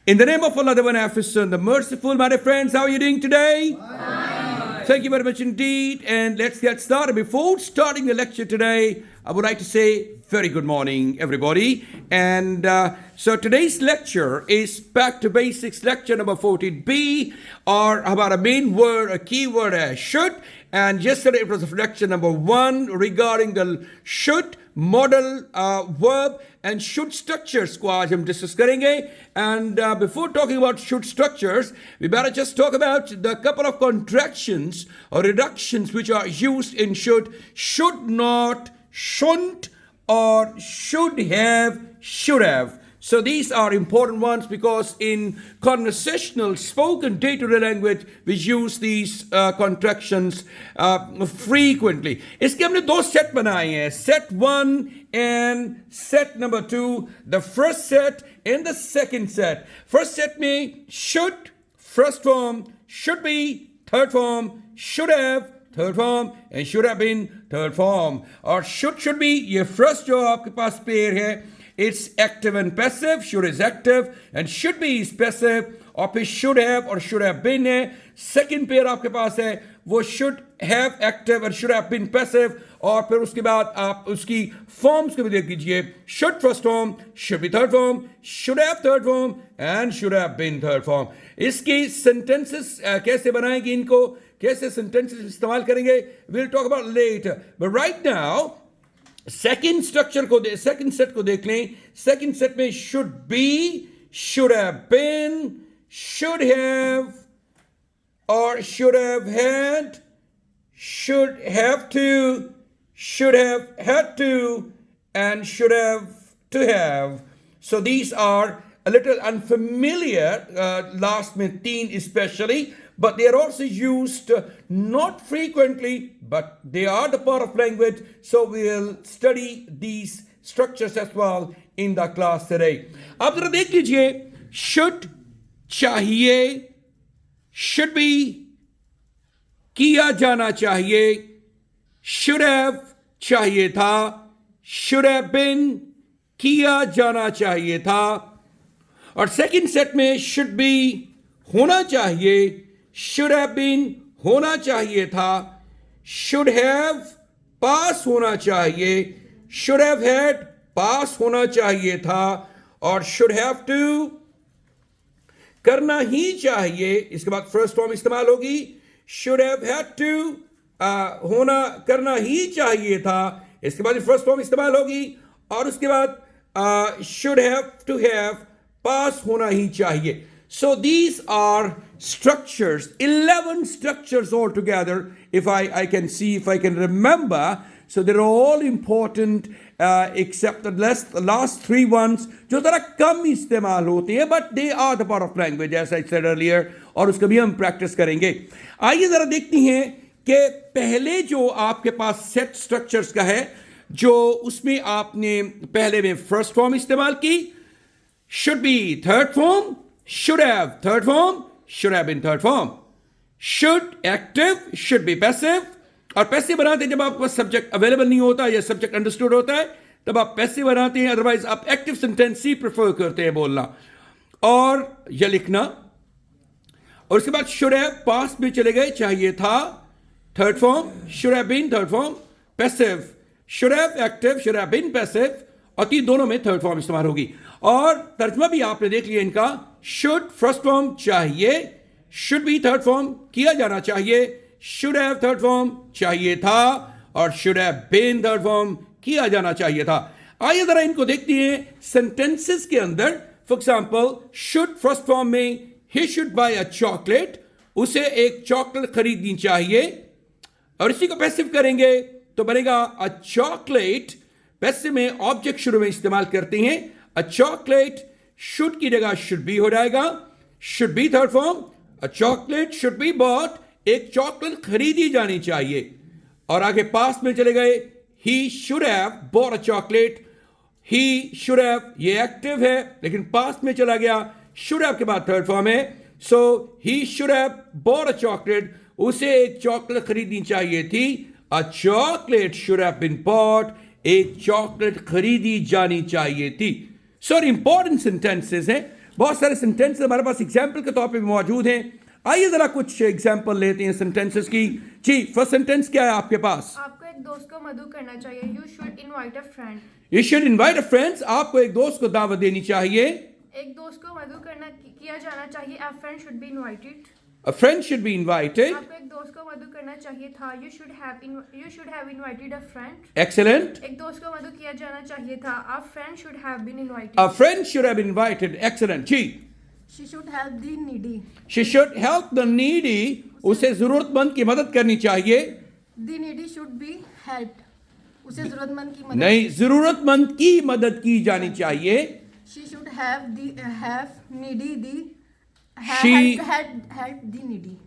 In the name of Allah, the Beneficent, the Merciful, my dear friends, how are you doing today? Fine. Thank you very much indeed. And let's get started. Before starting the lecture today, I would like to say very good morning, everybody. And so today's lecture is Back to Basics lecture number 14B, or about a main word, a key word as should. And yesterday it was lecture number 1 regarding the should model verb and should structures को आज हम discuss करेंगे. And before talking about should structures, we better just talk about the couple of contractions or reductions which are used in should not, shouldn't, or should have. So these are important ones because in conversational, spoken day-to-day language, we use these contractions frequently. इसके हमने दो set बनाए हैं, set 1 and set number 2. The first set and the second set. First set में should, first form, should be, third form, should have, third form, and should have been, third form. और should be, ये first जो आपके पास pair है, it's active and passive. Should is active and should be is passive. और फिर should have और should have been है. Second pair आपके पास है, वो should have active और should have been passive. और फिर उसके बाद आप उसकी forms को भी देख लीजिए. Should first form, should be third form, should have third form, and should have been third form. इसकी sentences कैसे बनाएंगे इनको, कैसे sentences इस्तेमाल करेंगे, we'll talk about later. But right now, second structure को सेकेंड सेट को देख लें. सेकेंड सेट में should be, should have been, should have और should have had, should have to, should have had to, and should have to have. So these are a little unfamiliar, last में तीन especially, but they are also used not frequently, but they are the part of language. So we will study these structures as well in the class today. आप जरा देख लीजिए, should चाहिए, should be किया जाना चाहिए, should have चाहिए था, should have been किया जाना चाहिए था. और सेकंड सेट में should be होना चाहिए, should have been होना चाहिए था, should have पास होना चाहिए, should have had पास होना चाहिए था, और should have to करना ही चाहिए. इसके बाद फर्स्ट फॉर्म इस्तेमाल होगी. should have had to होना करना ही चाहिए था. इसके बाद फर्स्ट फॉर्म इस्तेमाल होगी और उसके बाद should have to have पास होना ही चाहिए. So these are structures, 11 structures altogether, if I can see, if I can remember. So they're all important except the last 3 ones, जो ज़रा कम इस्तेमाल होते हैं, but they are the part of language, as I said earlier, और उसका भी हम practice करेंगे. आइए ज़रा देखते हैं कि पहले जो आपके पास set structures का है, जो उसमें आपने पहले में first form इस्तेमाल की, should be third form, should have third form, should have been third form. Should active, should be passive. और पैसिव बनाते हैं जब आपके पास सब्जेक्ट अवेलेबल नहीं होता या सब्जेक्ट अंडरस्टूड होता है, तब आप पैसिव बनाते हैं. अदरवाइज आप एक्टिव सेंटेंस ही प्रेफर करते हैं बोलना और या लिखना. और उसके बाद शुड हैव पास्ट में चले गए, चाहिए था third form, should have been third form, passive should have active, should have been passive, और तीन दोनों में थर्ड फॉर्म इस्तेमाल होगी. और तर्जमा भी आपने देख लिया इनका. शुड फर्स्ट फॉर्म चाहिए, शुड बी थर्ड फॉर्म किया जाना चाहिए, शुड हैव थर्ड फॉर्म चाहिए था, और should have been third form किया जाना चाहिए था. आइए जरा इनको देखते हैं सेंटेंसेस के अंदर. For example, should first form में ही शुड बाय अ चॉकलेट, उसे एक चॉकलेट खरीदनी चाहिए. और इसी को पैसिव करेंगे तो बनेगा अ चॉकलेट. पैसिव में ऑब्जेक्ट शुरू में इस्तेमाल करते हैं. अ चॉकलेट शुड की जगह शुड बी हो जाएगा. Should be third form, a chocolate should be bought, एक चॉकलेट खरीदी जानी चाहिए. और आगे पास में चले गए, ही should have bought a chocolate. He should have ये एक्टिव है लेकिन पास में चला गया, शुड हैव के बाद थर्ड फॉर्म है. So he should have bought a chocolate, उसे एक चॉकलेट खरीदनी चाहिए थी. A chocolate should have been bought, एक चॉकलेट खरीदी जानी चाहिए थी. सो इंपॉर्टेंट सेंटेंसेस हैं. बहुत सारे सेंटेंस हमारे पास एग्जाम्पल के तौर पे भी मौजूद हैं. आइए जरा कुछ एग्जाम्पल लेते हैं सेंटेंसेस की. जी, फर्स्ट सेंटेंस क्या है आपके पास? आपको एक दोस्त को मदु करना चाहिए. You should invite a friend. You should invite a friend. आपको एक दोस्त को दावत देनी चाहिए. एक दोस्त को मदु किया जाना चाहिए. A friend should be invited. A friend should be invited. आपको एक दोस्त को मदु करना चाहिए था. You should have invited a friend. Excellent. एक दोस्त को मदु किया जाना चाहिए था. A friend should have been invited. A friend should have invited. Excellent. Ji. She should help the needy. She should help the needy. उसे जरूरतमंद की मदद करनी चाहिए. The needy should be helped. उसे जरूरतमंद की मदद. नहीं, जरूरतमंद की मदद की जानी चाहिए. She should have needy the help the needy.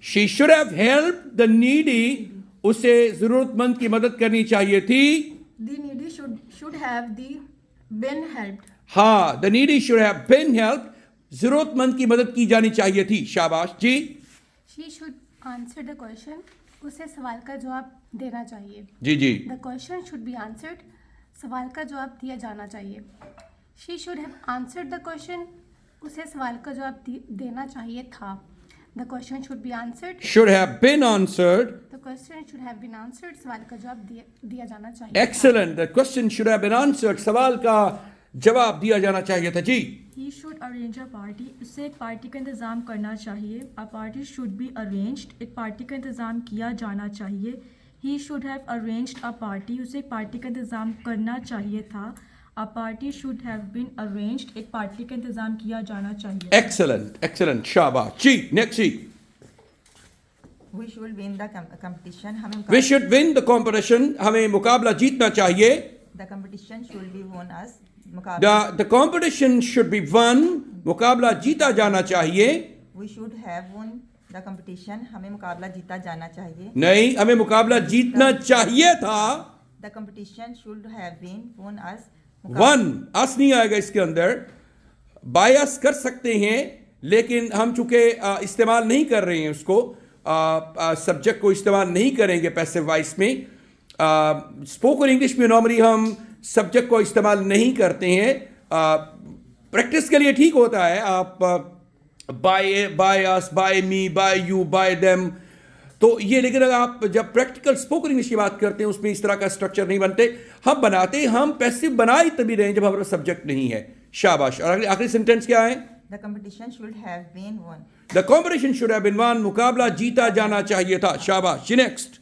She should have helped the needy. उसे जरूरतमंद की मदद करनी चाहिए थी. The needy should have been helped. हाँ, the needy should have been helped. जरूरतमंद की मदद की जानी चाहिए थी. शाबाश जी. She should answer the question. उसे सवाल का जवाब देना चाहिए. जी जी. The question should be answered. सवाल का जवाब दिया जाना चाहिए. She should have answered the question. उसे सवाल का जवाब देना चाहिए था. The question should be answered. Should have been answered. The question should have been answered. सवाल का जवाब दिया जाना चाहिए. Excellent. The question should have been answered. सवाल का जवाब दिया जाना चाहिए था. जी. He should arrange a party. उसे एक पार्टी का इंतज़ाम करना चाहिए. A party should be arranged. एक पार्टी का इंतज़ाम किया जाना चाहिए. He should have arranged a party. उसे एक पार्टी का इंतज़ाम करना चाहिए था. A party should have been arranged. एक पार्टी का इंतज़ाम किया जाना चाहिए. Excellent. Excellent. शाबाश. जी. Next ji. We should win the competition. We should win the competition. हमें मुकाबला जीतना चाहिए. The competition should be won us. The competition should be won. मुकाबला जीता जाना चाहिए. We should have won the competition. हमें मुकाबला जीता जाना चाहिए. नहीं, हमें मुकाबला जीतना चाहिए था. The competition should have been won us. Won us नहीं आएगा इसके अंदर. बायस कर सकते हैं, लेकिन हम चूंकि इस्तेमाल नहीं कर रहे हैं उसको, सब्जेक्ट को इस्तेमाल नहीं करेंगे पैसिव वॉइस में. स्पोकन इंग्लिश में नॉर्मली हम सब्जेक्ट को इस्तेमाल नहीं करते हैं. प्रैक्टिस के लिए ठीक होता है. आप by us, by me, by you, by them, तो ये, लेकिन अगर आप जब प्रैक्टिकल स्पोकन इंग्लिश की बात करते हैं उसमें इस तरह का स्ट्रक्चर नहीं बनते. हम बनाते, हम पैसिव बनाए तभी रहे जब हमारा सब्जेक्ट नहीं है. शाबाश. और आखिरी सेंटेंस क्या है? The competition should have been won. The competition should have been won. मुकाबला जीता जाना चाहिए था. शाबाश. Next.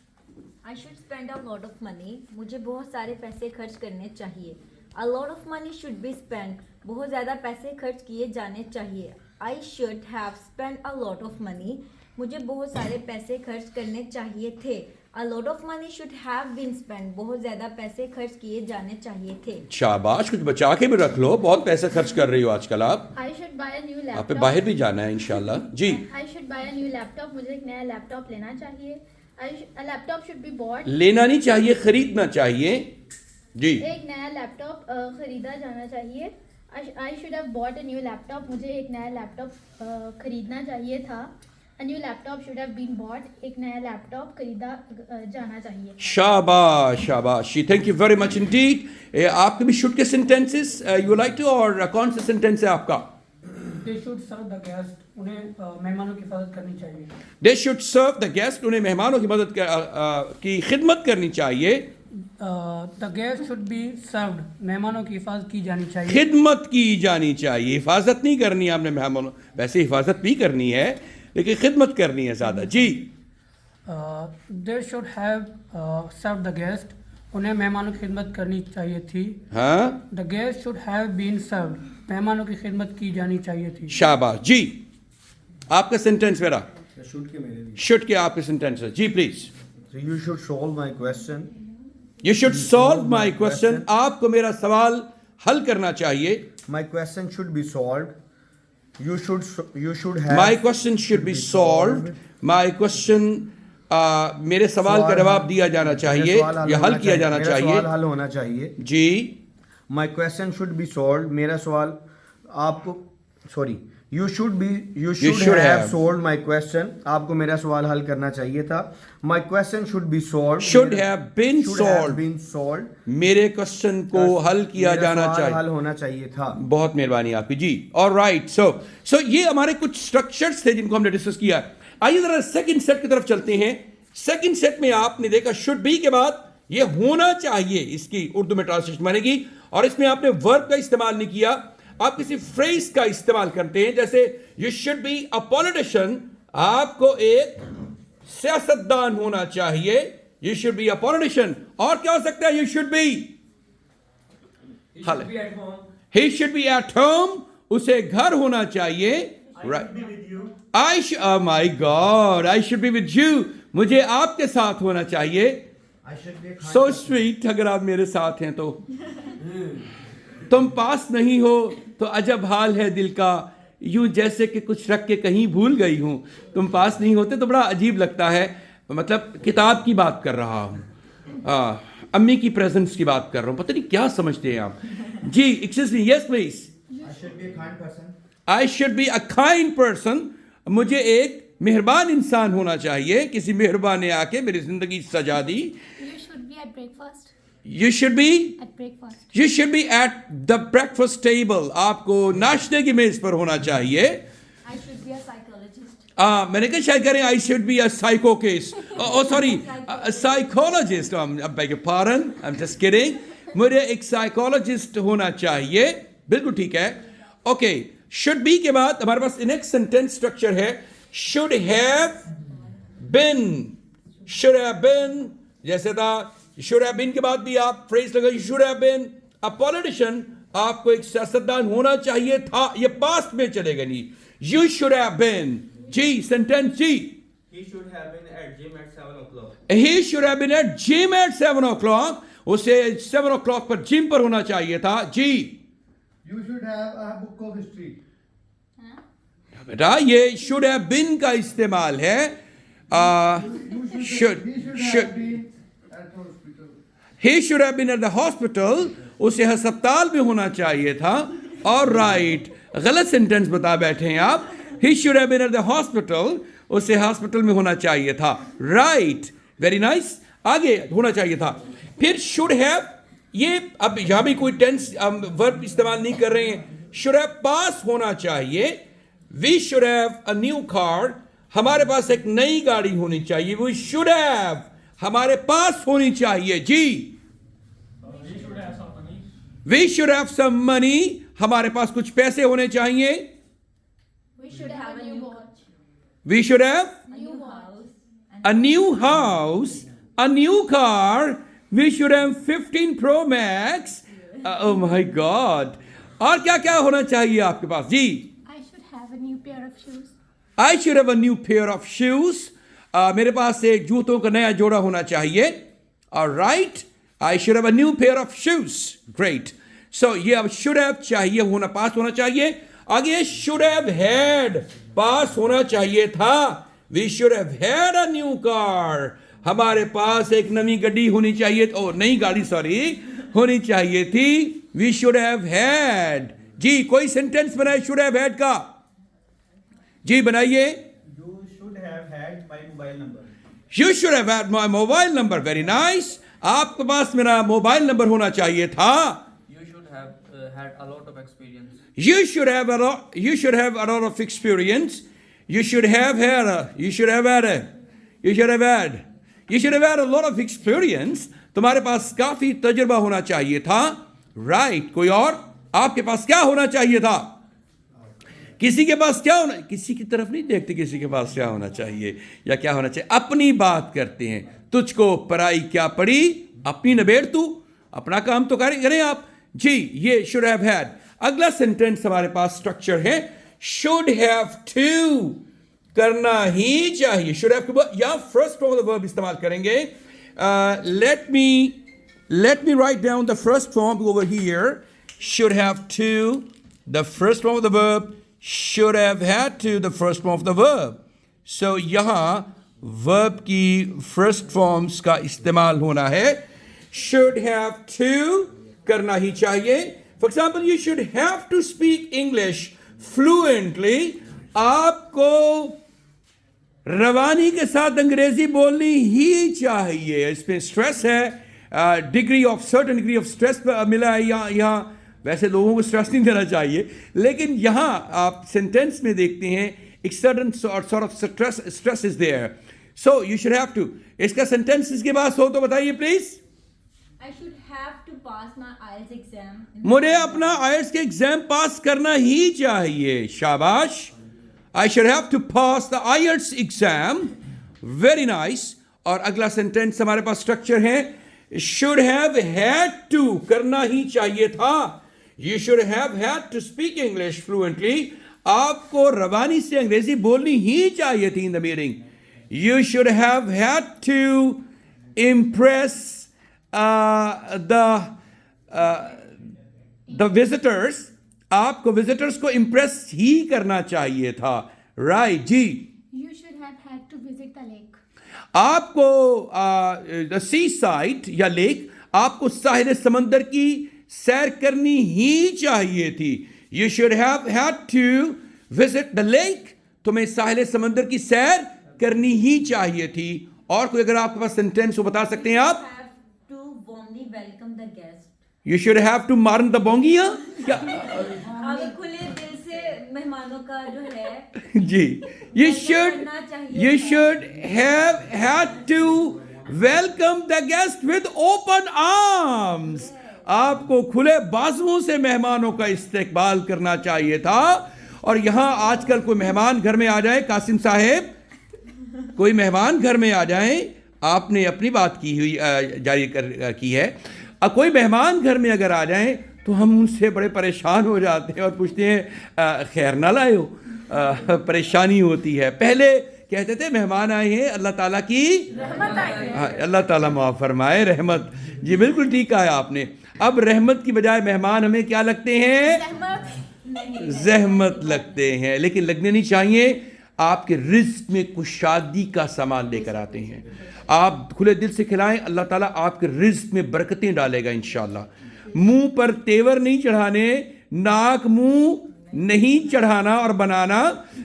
I should spend a lot of money. मुझे बहुत सारे पैसे खर्च करने चाहिए. A lot of money should be spent. बहुत ज़्यादा पैसे खर्च किए जाने चाहिए. I should have spent a lot of money. मुझे बहुत सारे पैसे खर्च करने चाहिए थे. A lot of money should have been spent. बहुत ज़्यादा पैसे खर्च किए जाने चाहिए थे. शाबाश. कुछ बचा के भी रख लो. बहुत पैसे खर्च कर रही हो आजकल आप. I should buy a new आप पे laptop. बाहर भी जाना है इंशाल्लाह. जी. I should buy a new laptop. मुझे एक नया लैपटॉप लेना चाहिए. A laptop should be bought. लेना नहीं चाहिए, खरीदना चाहिए. जी. एक नया लैपटॉप खरीदा जाना चाहिए. I should have bought a new laptop. मुझे एक नया लैपटॉप खरीदना चाहिए था. A new laptop should have been bought. एक नया लैपटॉप खरीदा जाना चाहिए. शाबाश. शाबाश. Thank you very much Indeed. आपके भी शुड के सेंटेंसेस यू लाइक टू, और कौन सा सेंटेंस है आपका? They should serve the guest. उन्हें मेहमानों की हिफाजत करनी चाहिए. They should serve the guest. उन्हें मेहमानों की मदद की खिदमत करनी चाहिए. The guest should be served. मेहमानों की हिफाजत की जानी चाहिए. खिदमत की जानी चाहिए. हिफाजत नहीं करनी है आपने मेहमानों, वैसे हिफाजत भी करनी है लेकिन खिदमत करनी है ज़्यादा. जी. They should have served the guest. उन्हें मेहमानों की खिदमत करनी चाहिए थी. हाँ. The guest should have been served. मेहमानों की खिदमत की जानी चाहिए थी. शाबाश. जी. आपका सेंटेंस मेरा शुड के आपके सेंटेंस है. जी please. So you should solve my question. You should solve my question. आपको मेरा सवाल हल करना चाहिए. My question should be solved. You should have. My question should be solved. My question मेरे सवाल का जवाब दिया जाना चाहिए या हल किया जाना चाहिए. मेरा सवाल हल होना चाहिए. जी. My question should be solved. मेरा सवाल आपको sorry you should should have have. solved my question. आपको मेरा सवाल हल करना चाहिए था. My question should be solved. Should have been should solved. have been solved. मेरे क्वेश्चन को हल किया मेरा जाना सवाल चाहिए. हल होना चाहिए था. बहुत मेहरबानी आपकी जी. और राइट, सो ये हमारे कुछ स्ट्रक्चर्स थे जिनको हमने डिस्कस किया. आइए जरा सेकंड सेट की तरफ चलते हैं. सेकंड सेट में आपने देखा शुड बी के बाद ये होना चाहिए, इसकी उर्दू में ट्रांसलेशन बनेगी. और इसमें आपने वर्ब का इस्तेमाल नहीं किया, आप किसी फ्रेज का इस्तेमाल करते हैं. जैसे you should be a politician, आपको एक सियासतदान होना चाहिए. You should be a politician. और क्या हो सकता है? You should be he should be at home, उसे घर होना चाहिए. Right. My God, I should be with you, मुझे आपके साथ होना चाहिए. So sweet. अगर आप मेरे साथ हैं तो तुम पास नहीं हो तो अजब हाल है दिल का, यूं जैसे कि कुछ रख के कहीं भूल गई हूं. तुम पास नहीं होते तो बड़ा अजीब लगता है. मतलब किताब की बात कर रहा हूं, अम्मी की प्रेजेंस की बात कर रहा हूं. पता नहीं क्या समझते हैं आप जी. Excuse me, yes please. I should be a kind person, मुझे एक मेहरबान इंसान होना चाहिए. किसी मेहरबान ने आके मेरी जिंदगी सजा दी. You should be at breakfast. You should be At breakfast. You should be at the breakfast table. आपको नाश्ते की मेज पर होना चाहिए. I should be a psychologist. मैंने कहा शायद करें I should be a psycho case. Oh sorry, a psychologist. I beg your pardon. I'm just kidding. मुझे एक psychologist होना चाहिए. बिल्कुल ठीक है. Okay. Should be के बाद हमारे पास next sentence structure है. Should have been. Should have been. जैसे था should have been के बाद भी आप फ्रेज लगा should have been a politician, आपको एक सियासतदान होना चाहिए था. ये पास्ट में चलेगा नहीं. You should have been. जी सेंटेंस जी. He should have been at gym at 7 o'clock. He should have been at gym at 7 o'clock. उसे 7 o'clock पर जिम पर होना चाहिए था. जी. You should have a book of history. बेटा ये should have been का इस्तेमाल है. should He should have been at the hospital. उसे अस्पताल में होना चाहिए था. और राइट, गलत सेंटेंस बता बैठे हैं आप. He should have been at the hospital. उसे हॉस्पिटल में होना चाहिए था. Right, very nice. आगे होना चाहिए था. फिर should have, ये अब यहां भी कोई टेंस वर्ब इस्तेमाल नहीं कर रहे हैं. should have पास होना चाहिए. We should have a new car. हमारे पास एक नई गाड़ी होनी चाहिए. We should have, हमारे पास होनी चाहिए. जी. We should have some money. हमारे पास कुछ पैसे होने चाहिए. We should have a new watch. We should have New house. a new house, a new car. We should have 15 Pro Max. Oh my God. और क्या क्या होना चाहिए आपके पास? जी. I should have a new pair of shoes. I should have a new pair of shoes. मेरे पास एक जूतों का नया जोड़ा होना चाहिए. All right. I should have a new pair of shoes. Great. So ये अब should have चाहिए होना, पास होना चाहिए. आगे should have had, पास होना चाहिए था. We should have had a new car. हमारे पास एक नई गाड़ी होनी चाहिए. ओ नई गाड़ी सॉरी होनी चाहिए थी. We should have had. जी कोई सेंटेंस बनाए should have had का. जी बनाइए. You should have had my mobile number. You should have had my mobile number. Very nice. आपके पास मेरा मोबाइल नंबर होना चाहिए था. You should have had a lot of experience. You should have a lot. You should have a lot of experience. You should have had a. You should have had a. You should have had. You should have had a lot of experience. तुम्हारे पास काफी तजुर्बा होना चाहिए था. Right. कोई और? आपके पास क्या होना चाहिए था? किसी के पास क्या होना, किसी की तरफ नहीं देखते किसी के पास क्या होना चाहिए या क्या होना चाहिए. अपनी बात करते हैं. तुझको पराई क्या पड़ी, अपनी नबेड़ तू. अपना काम तो करें आप. जी ये should have had. अगला सेंटेंस हमारे पास स्ट्रक्चर है. should have to, करना ही चाहिए. should have to या first form of the verb इस्तेमाल करेंगे. let me write down the first form over here. Should have to, the first form of the verb. Should have had to, the first form of the verb. So यहाँ verb की first forms का इस्तेमाल होना है. Should have to, करना ही चाहिए. For example, you should have to speak English fluently, आपको रवानी के साथ अंग्रेजी बोलनी ही चाहिए। इसमें स्ट्रेस है, degree of certain degree of stress मिला है यहाँ। वैसे लोगों को स्ट्रेस नहीं देना चाहिए, लेकिन यहाँ आप सेंटेंस में देखते हैं एक certain sort of stress is there, so you should have to. इसका सेंटेंस इसके पास हो तो बताइए please. I should have to pass my IELTS exam. मुझे अपना आईएलटीएस के एग्जाम पास करना ही चाहिए। शाबाश। I should have to pass the IELTS exam. Very nice. और अगला सेंटेंस हमारे पास स्ट्रक्चर है, should have had to, करना ही चाहिए था। You should have had to speak English fluently. आपको रवानी से अंग्रेजी बोलनी ही चाहिए थी in the meeting. You should have had to impress the visitors. आपको विजिटर्स को इम्प्रेस ही करना चाहिए था। राइट जी। You should have had to visit the lake. आपको सी साइड या लेक, आपको साहिल समंदर की सैर करनी ही चाहिए थी। You should have had to visit the lake, तुम्हें साहिल समंदर की सैर करनी ही चाहिए थी। और कोई अगर आपके पास सेंटेंस हो बता सकते हैं आप। Have to warmly welcome the guest. You should have to मारन द बोंगिया क्या? अगर खुले दिल से मेहमानों का जो है जी, you should have had to welcome the guest with open arms. आपको खुले बाजुओं से मेहमानों का इस्तकबाल करना चाहिए था। और यहाँ आजकल कोई मेहमान घर में आ जाए, कासिम साहेब, कोई मेहमान घर में आ जाए, आपने अपनी बात की हुई की है, कोई मेहमान घर में अगर आ जाए तो हम उनसे बड़े परेशान हो जाते हैं और पूछते हैं खैर ना लाए हो, परेशानी होती है। पहले कहते थे मेहमान आए हैं, अल्लाह ताला की रहमत आई है, अल्लाह ताला माफ़ फरमाए, रहमत। जी बिल्कुल ठीक कहा आपने। अब रहमत की बजाय मेहमान हमें क्या लगते हैं? जहमत लगते हैं, लेकिन लगने नहीं चाहिए। आपके रिज्क में कुशादी का सामान लेकर आते हैं। आप खुले दिल से खिलाएं, अल्लाह ताला आपके रिज्क में बरकतें डालेगा इंशाल्लाह। मुंह पर तेवर नहीं चढ़ाने, नाक मुंह नहीं चढ़ाना और बनाना।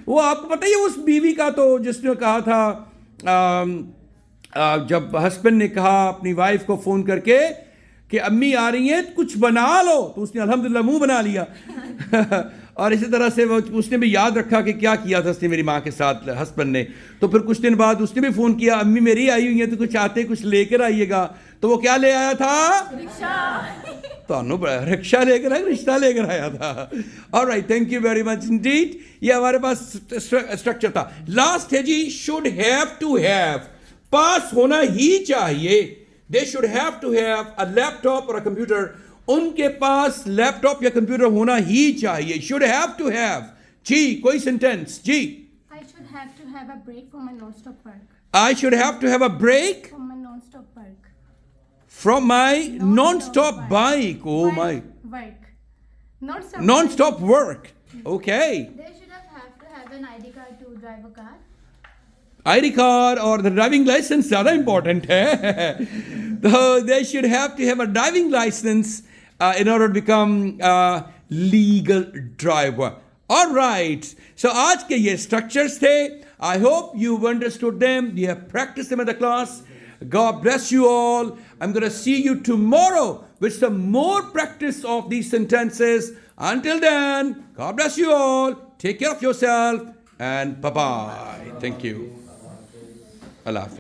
वो आपको पता ही है उस बीवी का, तो जिसने कहा था जब हस्बैंड ने कहा अपनी वाइफ को फ़ोन करके कि अम्मी आ रही हैं कुछ बना लो, तो उसने अल्हम्दुलिल्लाह मुंह बना लिया। और इसी तरह से वो उसने भी याद रखा कि क्या किया था उसने मेरी माँ के साथ, हस्बैंड ने। तो फिर कुछ दिन बाद उसने भी फ़ोन किया, अम्मी मेरी आई हुई है तो कुछ आते कुछ लेकर आइएगा। तो वो क्या ले आया था? रिक्शा। रिक्शा लेकर आया, रिश्ता लेकर आया था। Alright, thank you very much indeed. ये हमारे पास स्ट्रक्चर था। लास्ट है जी, शुड हैव टू हैव, पास होना ही चाहिए। They should have to have a laptop और अ कंप्यूटर, उनके पास लैपटॉप या कंप्यूटर होना ही चाहिए। Should have to have. जी कोई सेंटेंस जी। I should have to have a break from my non-stop work. I should have to have a break From my non-stop work. from my non-stop bike. Oh my. Work. Non-stop. Non-stop work. Okay. They should have to have an ID card to drive a car. ID card or the driving license ज़्यादा important है। So they should have to have a driving license in order to become a legal driver. All right. So आज के ये structures थे. I hope you've understood them. You have practiced them in the class. God bless you all. I'm going to see you tomorrow with some more practice of these sentences. Until then, God bless you all. Take care of yourself and bye-bye. Thank you. Allah Hafiz.